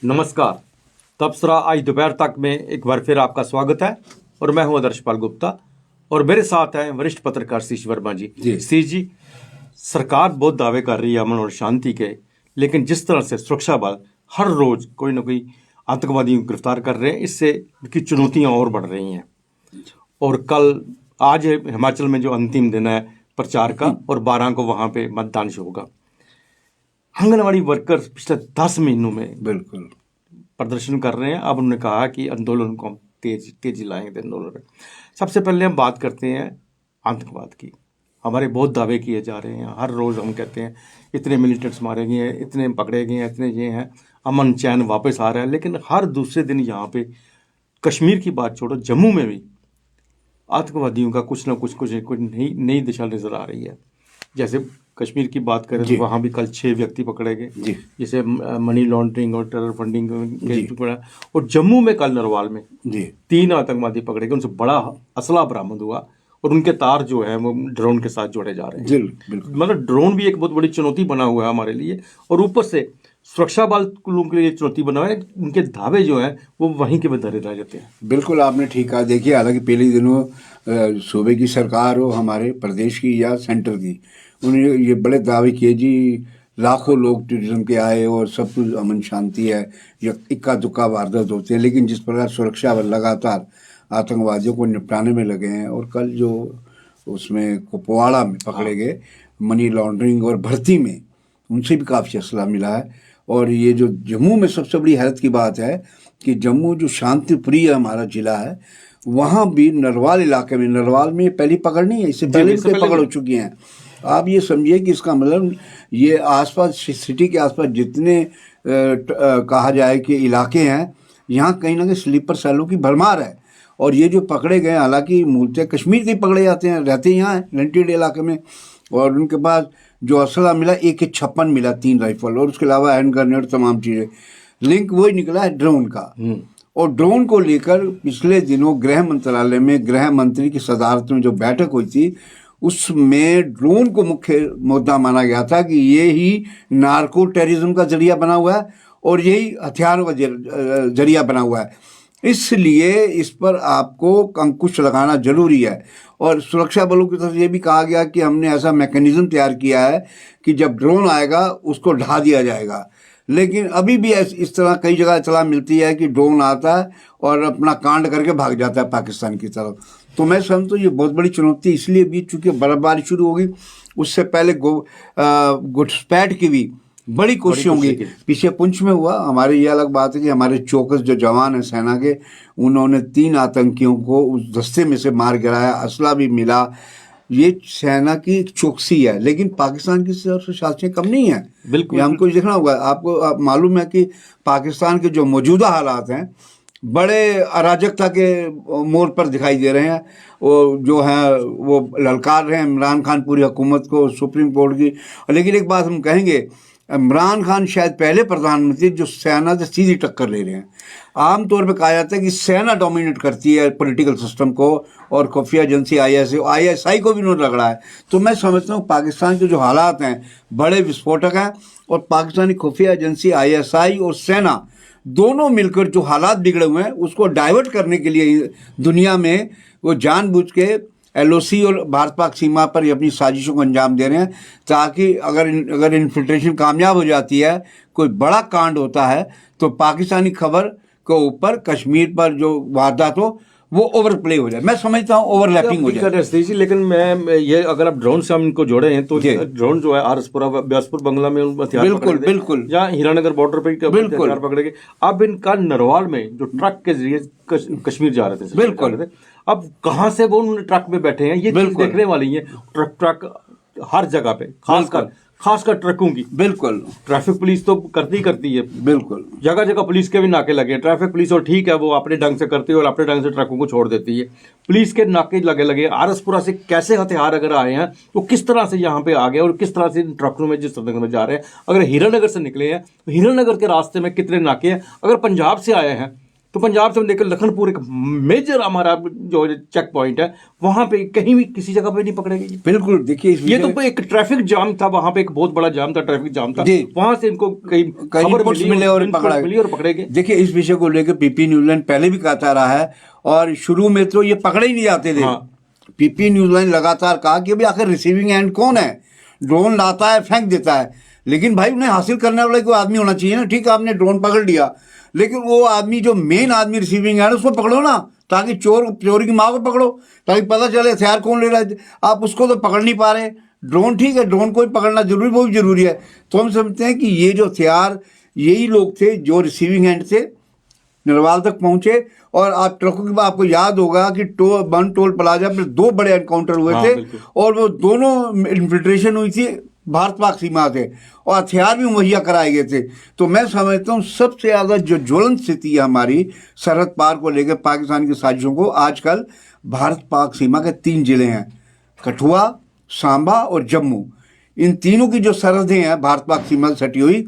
नमस्कार। तबसरा आज दोपहर तक में एक बार फिर आपका स्वागत है और मैं हूं आदर्शपाल गुप्ता और मेरे साथ हैं वरिष्ठ पत्रकार शीश वर्मा जी। शीश जी, सरकार बहुत दावे कर रही है अमन और शांति के, लेकिन जिस तरह से सुरक्षा बल हर रोज कोई ना कोई आतंकवादियों को गिरफ्तार कर रहे हैं, इससे की चुनौतियां और बढ़ रही हैं। और आज हिमाचल में जो अंतिम दिन है प्रचार का और 12 को वहां पे मतदान होगा। आंगनवाड़ी वर्कर्स पिछले 10 महीनों में बिल्कुल प्रदर्शन कर रहे हैं। अब उन्होंने कहा कि आंदोलन को हम तेजी लाएंगे आंदोलन में। सबसे पहले हम बात करते हैं आतंकवाद की। हमारे बहुत दावे किए जा रहे हैं, हर रोज़ हम कहते हैं इतने मिलिटेंट्स मारे गए हैं, इतने पकड़े गए हैं, इतने ये हैं, अमन चैन वापस आ रहा है। लेकिन हर दूसरे दिन यहाँ पे कश्मीर की बात छोड़ो, जम्मू में भी आतंकवादियों का कुछ ना कुछ नई दिशा नजर आ रही है। जैसे कश्मीर की बात करें तो वहाँ भी कल 6 व्यक्ति पकड़े गए, जैसे मनी लॉन्ड्रिंग और टेरर फंडिंग केस भी पड़ा। और जम्मू में कल नरवाल में 3 आतंकवादी पकड़े गए, उनसे बड़ा असला बरामद हुआ और उनके तार जो है वो ड्रोन के साथ जोड़े जा रहे हैं। मतलब ड्रोन भी एक बहुत बड़ी चुनौती बना हुआ है हमारे लिए, और ऊपर से सुरक्षा बल के लिए चुनौती बना हुआ है। उनके धावे जो हैं वो वहीं के धरे रह जाते हैं। बिल्कुल आपने ठीक कहा। देखिए, हालांकि पहले दिनों सूबे की सरकार हो, हमारे प्रदेश की या सेंटर की, उन्होंने ये बड़े दावे किए जी लाखों लोग टूरिज्म के आए और सब कुछ अमन शांति है, या इक्का दुक्का वारदात होते हैं। लेकिन जिस प्रकार सुरक्षा बल लगातार आतंकवादियों को निपटाने में लगे हैं, और कल जो उसमें कुपवाड़ा में पकड़े गए मनी लॉन्ड्रिंग और भर्ती में, उनसे भी काफ़ी असला मिला है। और ये जो जम्मू में सबसे बड़ी हैरत की बात है कि जम्मू जो शांति प्रिय हमारा जिला है, वहाँ भी नरवाल इलाके में, नरवाल में पहली पकड़ नहीं है, इससे पहले भी पकड़ हो चुकी हैं। आप ये समझिए कि इसका मतलब ये आसपास सिटी के आसपास जितने कहा जाए कि इलाके हैं, यहाँ कहीं ना कहीं स्लीपर सेलों की भरमार है। और ये जो पकड़े गए, हालांकि मूलतः कश्मीर के पकड़े जाते हैं, रहते यहाँ हैं लिमिटेड इलाके में, और उनके पास जो असला मिला AK-56 मिला, 3 राइफल, और उसके अलावा हैंड ग्रेनेड, तमाम चीज़ें। लिंक वही निकला है ड्रोन का। और ड्रोन को लेकर पिछले दिनों गृह मंत्रालय में गृह मंत्री की सदारत में जो बैठक हुई थी, उसमें ड्रोन को मुख्य मुद्दा माना गया था कि ये ही नार्को टेररिज्म का जरिया बना हुआ है और यही हथियारों का जरिया बना हुआ है। इसलिए इस पर आपको अंकुश लगाना जरूरी है। और सुरक्षा बलों की तरफ से ये भी कहा गया कि हमने ऐसा मैकेनिज्म तैयार किया है कि जब ड्रोन आएगा उसको ढा दिया जाएगा। लेकिन अभी भी इस तरह कई जगह इतला मिलती है कि ड्रोन आता है और अपना कांड करके भाग जाता है पाकिस्तान की तरफ। तो मैं समझता हूँ ये बहुत बड़ी चुनौती इसलिए भी, चूँकि बर्फबारी शुरू होगी, उससे पहले घुसपैठ की भी बड़ी कोशिश होंगी। पीछे पुंछ में हुआ, हमारी ये अलग बात है कि हमारे चौकस जो जवान हैं सेना के, उन्होंने 3 आतंकियों को उस दस्ते में से मार गिराया, असला भी मिला। ये सेना की चौकसी है, लेकिन पाकिस्तान की तरफ से साजिशें कम नहीं है। बिल्कुल, हमको देखना होगा। आपको मालूम है कि पाकिस्तान के जो मौजूदा हालात हैं बड़े अराजकता के मोड़ पर दिखाई दे रहे हैं। वो जो है वो ललकार रहे हैं इमरान खान पूरी हुकूमत को, सुप्रीम कोर्ट की। लेकिन एक बात हम कहेंगे, इमरान खान शायद पहले प्रधानमंत्री जो सेना से सीधी टक्कर ले रहे हैं। आमतौर पर कहा जाता है कि सेना डोमिनेट करती है पॉलिटिकल सिस्टम को, और खुफिया एजेंसी ISI को भी उन्होंने रगड़ा है। तो मैं समझता हूँ पाकिस्तान के जो हालात हैं बड़े विस्फोटक हैं, और पाकिस्तानी खुफिया एजेंसी ISI और सेना दोनों मिलकर जो हालात बिगड़े हुए हैं उसको डाइवर्ट करने के लिए दुनिया में वो जानबूझ के LOC और भारत पाक सीमा पर अपनी साजिशों को अंजाम दे रहे हैं, ताकि अगर इन्फिल्ट्रेशन कामयाब हो जाती है, कोई बड़ा कांड होता है, तो पाकिस्तानी खबर के ऊपर कश्मीर पर जो वारदात हो वो ओवर प्ले हो जाए। मैं समझता हूँ ओवरलैपिंग हो जाए। लेकिन मैं ये, अगर आप ड्रोन से हम इनको जोड़े हैं तो ड्रोन जो है आरसपुरा बिलासपुर बंगला में बिल्कुल जहाँ हीरानगर बॉर्डर पे हथियार पकड़े गए। अब इनका नरवाल में जो ट्रक के जरिए कश्मीर जा रहे थे, बिल्कुल, अब कहाँ से वो उन्होंने ट्रक में बैठे हैं, ये देखने वाली है। ट्रक हर जगह पे, खासकर ट्रकों की, बिल्कुल, ट्रैफिक पुलिस तो करती है, बिल्कुल, जगह जगह पुलिस के भी नाके लगे। ट्रैफिक पुलिस और ठीक है, वो अपने ढंग से करती है और अपने ढंग से ट्रकों को छोड़ देती है। पुलिस के नाके लगे। आरसपुरा से कैसे हथियार अगर आए हैं तो किस तरह से यहाँ पे आ गए, और किस तरह से इन ट्रकों में जिस तरह में जा रहे हैं। अगर हीरानगर से निकले हैं तो हीरानगर के रास्ते में कितने नाके हैं। अगर पंजाब से आए हैं तो पंजाब से हम देखें लखनपुर एक मेजर हमारा जो चेक पॉइंट है, वहां पे कहीं भी किसी जगह पे नहीं पकड़े गए। बिल्कुल, देखिए ये तो एक ट्रैफिक जाम था, वहां पे एक बहुत बड़ा जाम था, ट्रैफिक जाम था, वहां से इनको कहीं रिपोर्ट्स मिले और पकड़े गए। देखिए इस विषय को लेकर पीपी न्यूज़लैंड पहले भी कहता रहा है और शुरू में तो ये पकड़े ही नहीं जाते थे। पीपी न्यूज़लैंड लगातार कहा कि अभी आखिर रिसीविंग एंड कौन है, ड्रोन लाता है फेंक देता है, लेकिन भाई उन्हें हासिल करने वाला कोई आदमी होना चाहिए ना। ठीक है, आपने ड्रोन पकड़ लिया, लेकिन वो आदमी जो मेन आदमी रिसीविंग एंड उसको पकड़ो ना, ताकि चोरी की माँ को पकड़ो, ताकि पता चले हथियार कौन ले रहा है। आप उसको तो पकड़ नहीं पा रहे। ड्रोन ठीक है, ड्रोन को भी पकड़ना जरूरी, वो भी जरूरी है। तो हम समझते हैं कि ये जो हथियार यही लोग थे जो रिसीविंग एंड से नरवाल तक पहुंचे। और आप ट्रकों की बात, आपको याद होगा कि बन टोल प्लाजा पर 2 बड़े एनकाउंटर हुए थे और वो दोनों इन्फिल्ट्रेशन हुई थी भारत पाक सीमा से और हथियार भी मुहैया कराए गए थे। तो मैं समझता हूँ सबसे ज़्यादा जो ज्वलंत स्थिति है हमारी सरहद पार को लेकर पाकिस्तान की साजिशों को, आजकल भारत पाक सीमा के 3 जिले हैं, कठुआ, सांबा और जम्मू। इन तीनों की जो सरहदें हैं भारत पाक सीमा से सटी हुई,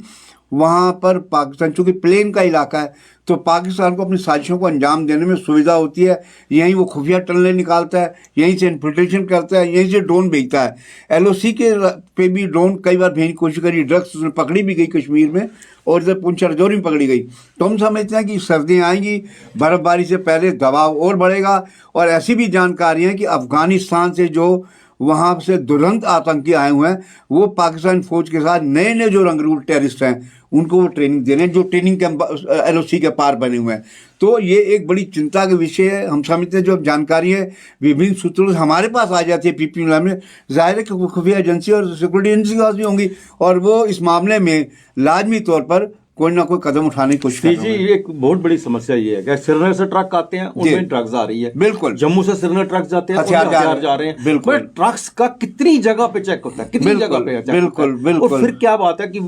वहाँ पर पाकिस्तान चूँकि प्लेन का इलाका है तो पाकिस्तान को अपनी साजिशों को अंजाम देने में सुविधा होती है। यहीं वो खुफिया टनलें निकालता है, यहीं से इन्फिल्ट्रेशन करता है, यहीं से ड्रोन भेजता है। एलओसी के पे भी ड्रोन कई बार भेजने की कोशिश करी, ड्रग्स उसने पकड़ी भी गई कश्मीर में और इधर पुंछ राजौरी में पकड़ी गई। तो हम समझते हैं कि सर्दियाँ आएंगी, बर्फबारी से पहले दबाव और बढ़ेगा। और ऐसी भी जानकारी है कि अफगानिस्तान से जो वहाँ से दुरंत आतंकी आए हुए हैं, वो पाकिस्तान फौज के साथ नए नए जो रंगरूट टेररिस्ट हैं उनको वो ट्रेनिंग दे रहे हैं, जो ट्रेनिंग कैंप एलओसी के पार बने हुए हैं। तो ये एक बड़ी चिंता का विषय है। हम समझते हैं जो जानकारी है विभिन्न सूत्रों से हमारे पास आ जाती है पीपी में, जाहिर है कि खुफिया एजेंसी और सिक्योरिटी एजेंसी के पास भी होंगी और वो इस मामले में लाजमी तौर पर कोई ना कोई कदम उठाने की कोशिश कर रहे हैं। एक बहुत बड़ी समस्या ये है कि श्रीनगर से ट्रक आते हैं, उनमें ड्रग्स आ रही है। बिल्कुल, जम्मू से श्रीनगर ट्रक जाते हैं, हथियार जा रहे हैं। बिल्कुल, ट्रक्स का कितनी जगह पे चेक होता है, कितनी जगह पे चेक बिल्कुल होता है। और फिर क्या बात है कि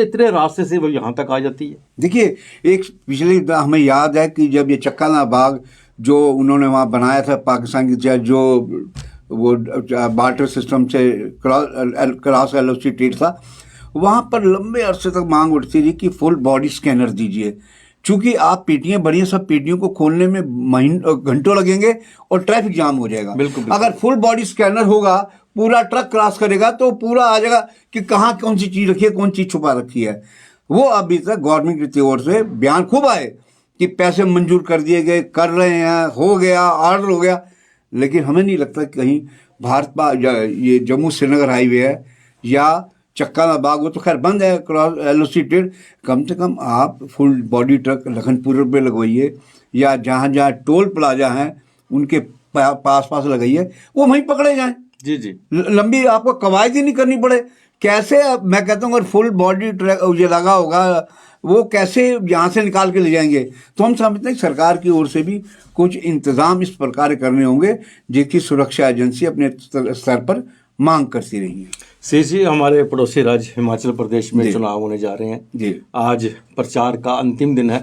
इतने रास्ते से वो यहाँ तक आ जाती है। देखिए एक पिछले हमें याद है कि जब ये चक्काना बाग जो उन्होंने वहाँ बनाया था पाकिस्तान की, जो वो बार्टर सिस्टम से क्रॉस एलओसी ट्रेड था, वहाँ पर लंबे अरसे तक मांग उठती रही कि फुल बॉडी स्कैनर दीजिए। चूंकि आप पेटियां बड़ी हैं, सब पेटियों को खोलने में घंटों लगेंगे और ट्रैफिक जाम हो जाएगा। बिल्कुल। अगर फुल बॉडी स्कैनर होगा, पूरा ट्रक क्रॉस करेगा तो पूरा आ जाएगा कि कहाँ कौन सी चीज़ रखी है, कौन चीज़ छुपा रखी है। वो अभी तक गवर्नमेंट की ओर से बयान खूब आए कि पैसे मंजूर कर दिए गए, कर रहे हैं, हो गया, ऑर्डर हो गया, लेकिन हमें नहीं लगता कि कहीं ये जम्मू श्रीनगर हाईवे है या चक्काना बाग, वो तो खैर बंद है क्रॉस एलओसी ट्रेड। कम से कम आप फुल बॉडी ट्रक लखनपुर पे लगवाइए या जहाँ जहाँ टोल प्लाजा हैं उनके पास लगाइए, वो वहीं पकड़े जाएं। जी जी, लंबी आपको कवायद ही नहीं करनी पड़े। कैसे मैं कहता हूँ अगर फुल बॉडी ट्रक ये लगा होगा, वो कैसे यहाँ से निकाल के ले जाएंगे। तो हम समझते हैं सरकार की ओर से भी कुछ इंतजाम इस प्रकार करने होंगे जिसकी सुरक्षा एजेंसी अपने स्तर पर मांग करती रही है। जी, हमारे पड़ोसी राज्य हिमाचल प्रदेश में चुनाव होने जा रहे हैं जी। आज प्रचार का अंतिम दिन है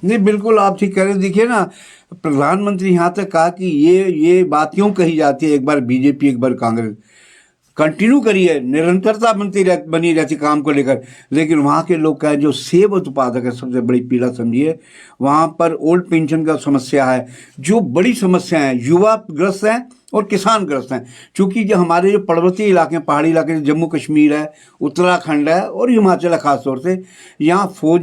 नहीं, बिल्कुल आप ठीक कह रहे हैं। देखिए ना, प्रधानमंत्री यहाँ तक कहा कि ये बात क्यों कही जाती है, एक बार बीजेपी एक बार कांग्रेस, कंटिन्यू करिए, निरंतरता बनी रहती काम को लेकर। लेकिन वहाँ के लोग का जो सेब उत्पादक है, सबसे बड़ी पीड़ा समझिए, वहाँ पर ओल्ड पेंशन का समस्या है, जो बड़ी समस्या है, युवा ग्रस्त हैं और किसान ग्रस्त हैं। चूँकि जो हमारे जो पर्वतीय इलाके हैं, पहाड़ी इलाके, जम्मू कश्मीर है, उत्तराखंड है और हिमाचल है खास तौर से, यहाँ फौज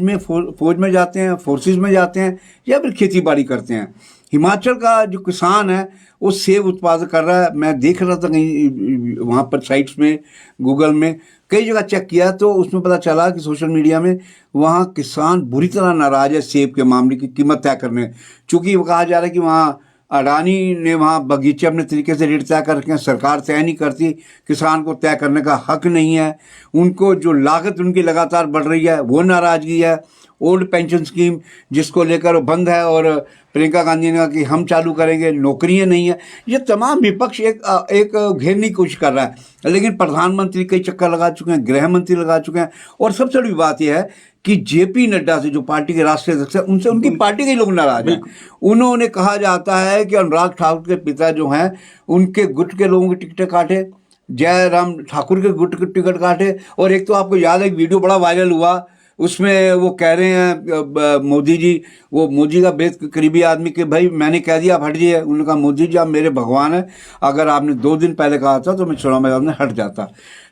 में जाते हैं, फोर्सेस में जाते हैं या फिर खेती बाड़ी करते हैं। हिमाचल का जो किसान है वो सेब उत्पादन कर रहा है। मैं देख रहा था कहीं वहाँ पर साइट्स में, गूगल में कई जगह चेक किया तो उसमें पता चला कि सोशल मीडिया में वहाँ किसान बुरी तरह नाराज है सेब के मामले की कीमत तय करने। चूँकि वो कहा जा रहा है कि वहाँ अडानी ने वहाँ बगीचे अपने तरीके से रेट तय कर रखे हैं, सरकार तय नहीं करती, किसान को तय करने का हक नहीं है। उनको जो लागत उनकी लगातार बढ़ रही है वो नाराज़गी है। ओल्ड पेंशन स्कीम जिसको लेकर वो बंद है और प्रियंका गांधी ने कहा कि हम चालू करेंगे, नौकरियां नहीं है। ये तमाम विपक्ष एक घेरने की कोशिश कर रहा है, लेकिन प्रधानमंत्री कई चक्कर लगा चुके हैं, गृह मंत्री लगा चुके हैं। और सबसे बड़ी बात यह है कि जेपी नड्डा से जो पार्टी के राष्ट्रीय अध्यक्ष हैं उनसे उनकी पार्टी के लोग नाराज हैं। उन्होंने कहा जाता है कि अनुराग ठाकुर के पिता जो हैं उनके गुट के लोगों की टिकटें काटे, जयराम ठाकुर के गुट की टिकट काटे। और एक तो आपको याद है एक वीडियो बड़ा वायरल हुआ, उसमें वो कह रहे हैं मोदी जी, वो मोदी का बेहद करीबी आदमी के भाई मैंने कह दिया आप हट जाइए। उन्होंने कहा मोदी जी आप मेरे भगवान हैं, अगर आपने 2 दिन पहले कहा था तो मैं चुनाव मैदान में हट जाता।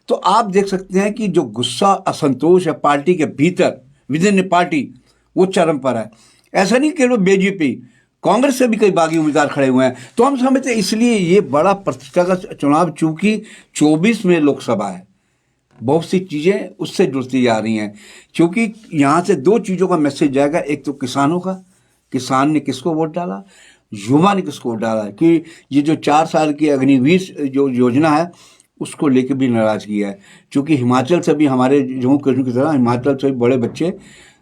तो आप देख सकते हैं कि जो गुस्सा असंतोष है पार्टी के भीतर विद इन पार्टी वो चरम पर है। ऐसा नहीं केवल बीजेपी, कांग्रेस से भी कई बागी उम्मीदवार खड़े हुए हैं। तो हम समझते हैं इसलिए ये बड़ा प्रतिष्ठा का चुनाव, चूंकि 24 में लोकसभा है, बहुत सी चीज़ें उससे जुड़ती जा रही हैं। क्योंकि यहाँ से 2 चीज़ों का मैसेज जाएगा, एक तो किसानों का, किसान ने किसको वोट डाला, युवा ने किसको वोट डाला, कि ये जो 4 साल की अग्निवीर जो योजना है उसको लेकर भी नाराज़गी है। क्योंकि हिमाचल से भी हमारे जम्मू कश्मीर की तरह हिमाचल से भी बड़े बच्चे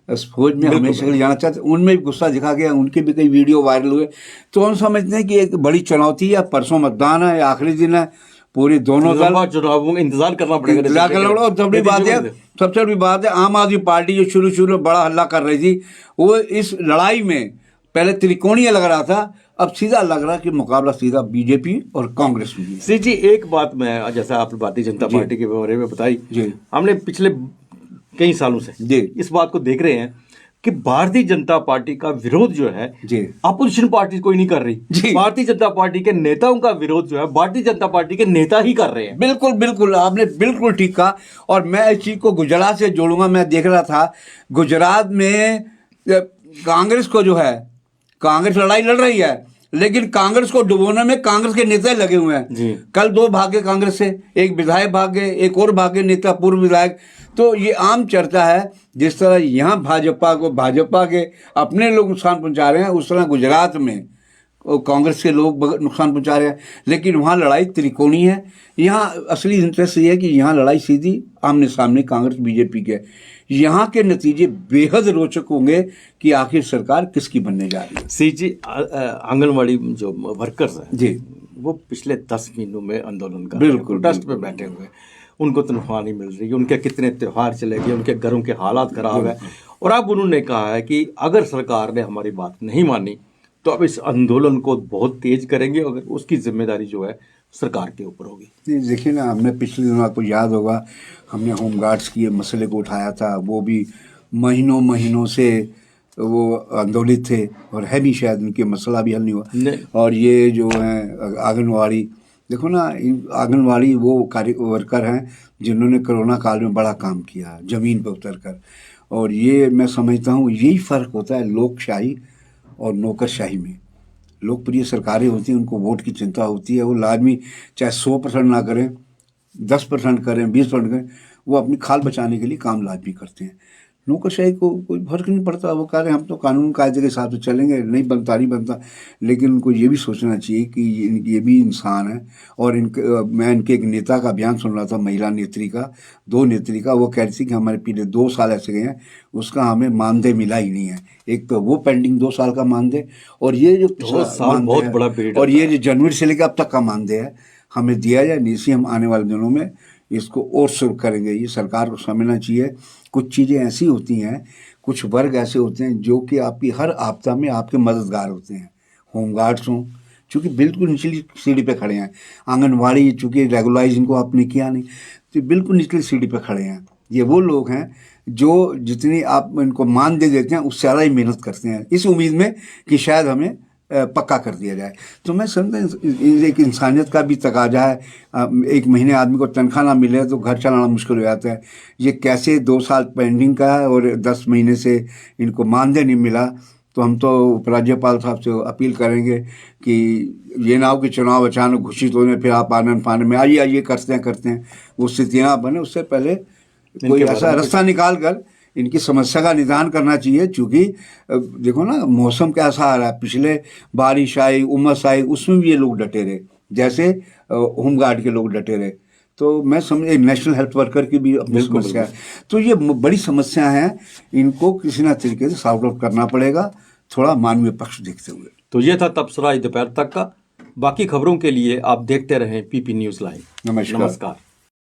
फौज में हमेशा के लिए जाना चाहते, उनमें भी गुस्सा दिखा गया, उनके भी कई वीडियो वायरल हुए। तो हम समझते हैं कि एक बड़ी चुनौती है। परसों मतदान है, आखिरी दिन है, पूरी दोनों दल चुनावों में इंतजार करना पड़ेगा। और सबसे बड़ी बात है आम आदमी पार्टी जो शुरू में बड़ा हल्ला कर रही थी, वो इस लड़ाई में पहले त्रिकोणीय लग रहा था, अब सीधा लग रहा कि मुकाबला सीधा बीजेपी और कांग्रेस में। श्री जी एक बात मैं, जैसा आप भारतीय जनता पार्टी के बारे में बताई, हमने पिछले कई सालों से इस बात को देख रहे हैं कि भारतीय जनता पार्टी का विरोध जो है अपोजिशन पार्टी कोई नहीं कर रही। भारतीय जनता पार्टी के नेताओं का विरोध जो है भारतीय जनता पार्टी के नेता ही कर रहे हैं। बिल्कुल बिल्कुल, आपने बिल्कुल ठीक कहा। और मैं इस चीज को गुजरात से जोड़ूंगा। मैं देख रहा था गुजरात में कांग्रेस को जो है, कांग्रेस लड़ाई लड़ रही है, लेकिन कांग्रेस को डुबोने में कांग्रेस के नेता लगे हुए हैं। कल 2 भागे कांग्रेस से, एक विधायक भागे, एक और भागे नेता पूर्व विधायक। तो ये आम चर्चा है, जिस तरह यहाँ भाजपा के अपने लोग नुकसान पहुंचा रहे हैं, उस तरह गुजरात में कांग्रेस के लोग नुकसान पहुंचा रहे हैं। लेकिन वहाँ लड़ाई त्रिकोणी है। यहाँ असली इंटरेस्ट ये है कि यहाँ लड़ाई सीधी आमने सामने कांग्रेस बीजेपी के। यहाँ के नतीजे बेहद रोचक होंगे कि आखिर सरकार किसकी बनने जा रही है। सी जी आंगनवाड़ी जो वर्कर्स हैं जी, वो पिछले 10 महीनों में आंदोलन कर बिल्कुल प्रोटेस्ट पे बैठे हुए, उनको तनख्वाह नहीं मिल रही, उनके कितने त्यौहार चले गए, उनके घरों के हालात खराब है। और अब उन्होंने कहा है कि अगर सरकार ने हमारी बात नहीं मानी तो अब इस आंदोलन को बहुत तेज करेंगे, अगर उसकी जिम्मेदारी जो है सरकार के ऊपर होगी। देखिए ना, हमने पिछले दिनों आपको याद होगा हमने होमगार्ड्स की मसले को उठाया था, वो भी महीनों से वो आंदोलित थे और है भी, शायद उनके मसला भी हल नहीं हुआ। और ये जो है आंगनवाड़ी, देखो ना, आंगनवाड़ी वो वर्कर हैं जिन्होंने कोरोना काल में बड़ा काम किया ज़मीन पर उतर कर। और ये मैं समझता हूँ यही फ़र्क होता है लोकशाही और नौकरशाही में। लोकप्रिय सरकारें होती हैं, उनको वोट की चिंता होती है, वो लाजमी चाहे 100% ना करें, 10% करें, 20% करें, वो अपनी खाल बचाने के लिए काम लाजमी करते हैं। नौकरशाही को कोई फर्क नहीं पड़ता, वो कह रहे हैं हम तो कानून कायदे के हिसाब से चलेंगे, नहीं बनता। लेकिन उनको ये भी सोचना चाहिए कि ये भी इंसान है। और मैं इनके एक नेता का बयान सुन रहा था, महिला नेत्री का, 2 नेत्री का, वो कह रही थी कि हमारे पिछले 2 साल ऐसे गए हैं उसका हमें मानदेय मिला ही नहीं है। एक तो वो पेंडिंग 2 साल का मानदेय, और ये जो 2 साल बहुत बड़ा पीरियड, और ये जो जनवरी से लेकर अब तक का मानदेय है हमें दिया जाए, नहीं हम आने वाले दिनों में इसको और शुरू करेंगे। ये सरकार को समझना चाहिए। कुछ चीज़ें ऐसी होती हैं, कुछ वर्ग ऐसे होते हैं जो कि आपकी हर आपदा में आपके मददगार होते हैं। होमगार्ड्स हों, चूँकि बिल्कुल निचली सीढ़ी पे खड़े हैं। आंगनवाड़ी चूँकि रेगुलाइज इनको आपने किया नहीं, तो बिल्कुल निचली सीढ़ी पे खड़े हैं। ये वो लोग हैं जो जितनी आप इनको मान दे देते हैं उससे ज़्यादा ही मेहनत करते हैं, इस उम्मीद में कि शायद हमें पक्का कर दिया जाए। तो मैं समझता एक इंसानियत का भी तकाजा है। एक महीने आदमी को तनख्वाह ना मिले तो घर चलाना मुश्किल हो जाता है। ये कैसे 2 साल पेंडिंग का है और 10 महीने से इनको मानदेय नहीं मिला, तो हम तो उपराज्यपाल साहब से अपील करेंगे कि ये ना हो कि चुनाव अचानक घोषित होने फिर आप आनंद फानन में आइए करते हैं वो स्थिति ना बने। उससे पहले कोई ऐसा रास्ता निकाल कर इनकी समस्या का निदान करना चाहिए। चूँकि देखो ना मौसम कैसा आ रहा है, पिछले बारिश आई, उमस आई, उसमें भी ये लोग डटे रहे, जैसे होमगार्ड के लोग डटे रहे। तो मैं समझ नेशनल हेल्थ वर्कर की भी अपनी समस्या है। तो ये बड़ी समस्या है, इनको किसी ना तरीके से सॉर्ट आउट करना पड़ेगा, थोड़ा मानवीय पक्ष देखते हुए। तो ये था तबसरा दोपहर तक का। बाकी खबरों के लिए आप देखते रहें पीपी न्यूज़ लाइव। नमस्कार।